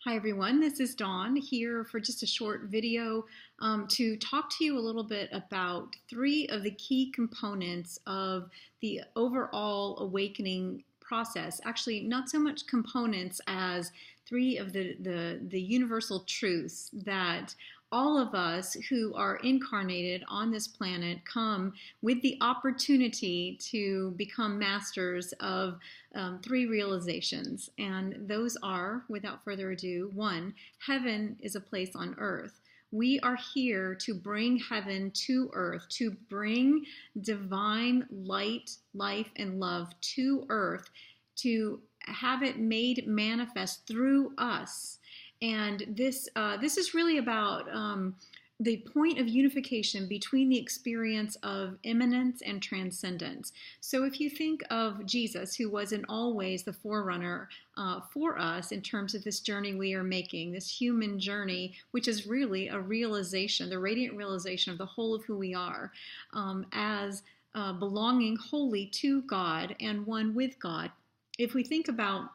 Hi everyone, this is Dawn here for just a short video to talk to you a little bit about three of the key components of the overall awakening process. Actually, not so much components as three of the universal truths that all of us who are incarnated on this planet come with the opportunity to become masters of three realizations. And those are, without further ado, one, heaven is a place on earth. We are here to bring heaven to earth, to bring divine light, life, and love to earth, to have it made manifest through us. And this is really about the point of unification between the experience of immanence and transcendence. So if you think of Jesus, who was in all ways the forerunner for us in terms of this journey we are making, this human journey, which is really a realization, the radiant realization of the whole of who we are as belonging wholly to God and one with God. If we think about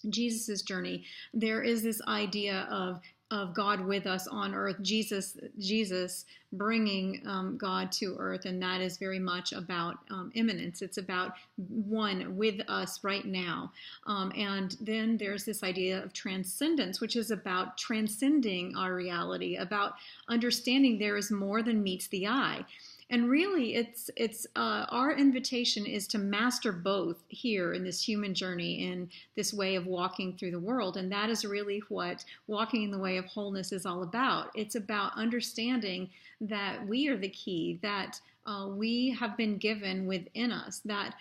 Jesus's journey, there is this idea of God with us on earth, Jesus bringing God to earth, and that is very much about immanence. It's about one with us right now. And then there's this idea of transcendence, which is about transcending our reality, about understanding there is more than meets the eye. And really, it's our invitation is to master both here in this human journey, in this way of walking through the world. And that is really what walking in the way of wholeness is all about. It's about understanding that we are the key, that we have been given within us, that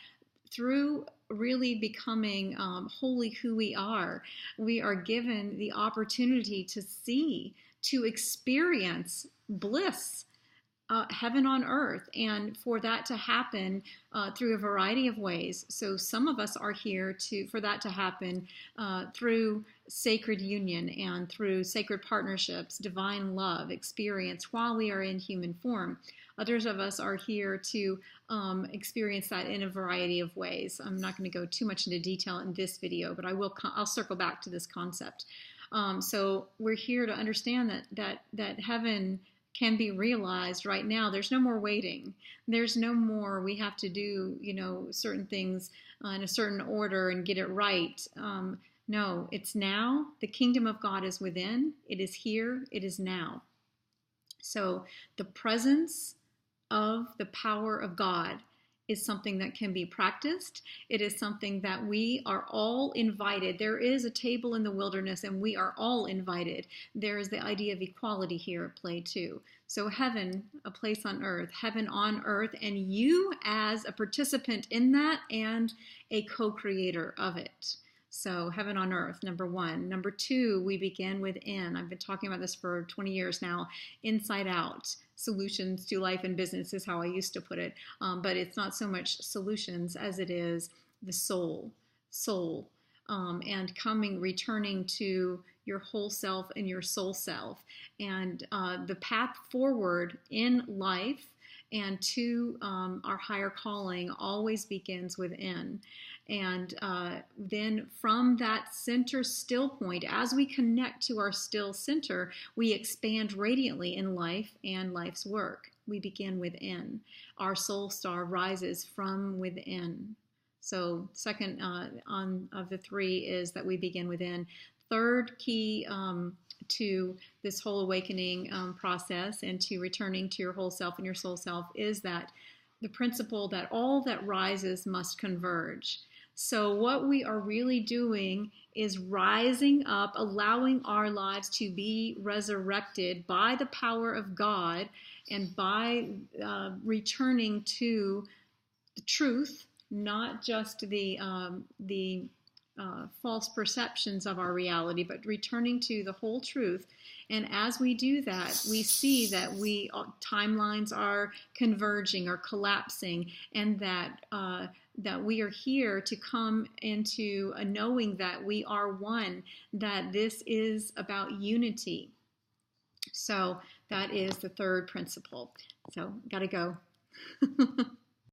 through really becoming wholly who we are given the opportunity to see, to experience bliss, heaven on earth, and for that to happen through a variety of ways. So some of us are here for that to happen through sacred union and through sacred partnerships, divine love experience while we are in human form. Others of us are here to experience that in a variety of ways. I'm not going to go too much into detail in this video, but I'll circle back to this concept. So we're here to understand that heaven can be realized right now. There's no more waiting. There's no more we have to do, certain things in a certain order and get it right. No, it's now. The kingdom of God is within. It is here. It is now. So the presence of the power of God is something that can be practiced. It is something that we are all invited. There is a table in the wilderness and we are all invited. There is the idea of equality here at play too. So heaven, a place on earth, heaven on earth, and you as a participant in that and a co-creator of it. So heaven on earth, number one. Number two, we begin within. I've been talking about this for 20 years now. Inside out. Solutions to life and business is how I used to put it. But it's not so much solutions as it is the soul. And returning to your whole self and your soul self. And the path forward in life and to our higher calling always begins within. And then from that center still point, as we connect to our still center, we expand radiantly in life and life's work. We begin within. Our soul star rises from within. So second of the three is that we begin within. Third key to this whole awakening process and to returning to your whole self and your soul self is that the principle that all that rises must converge. So what we are really doing is rising up, allowing our lives to be resurrected by the power of God and by returning to the truth, not just the false perceptions of our reality, but returning to the whole truth. And as we do that, we see that timelines are converging or collapsing, and that we are here to come into a knowing that we are one, that this is about unity. So that is the third principle. So gotta go.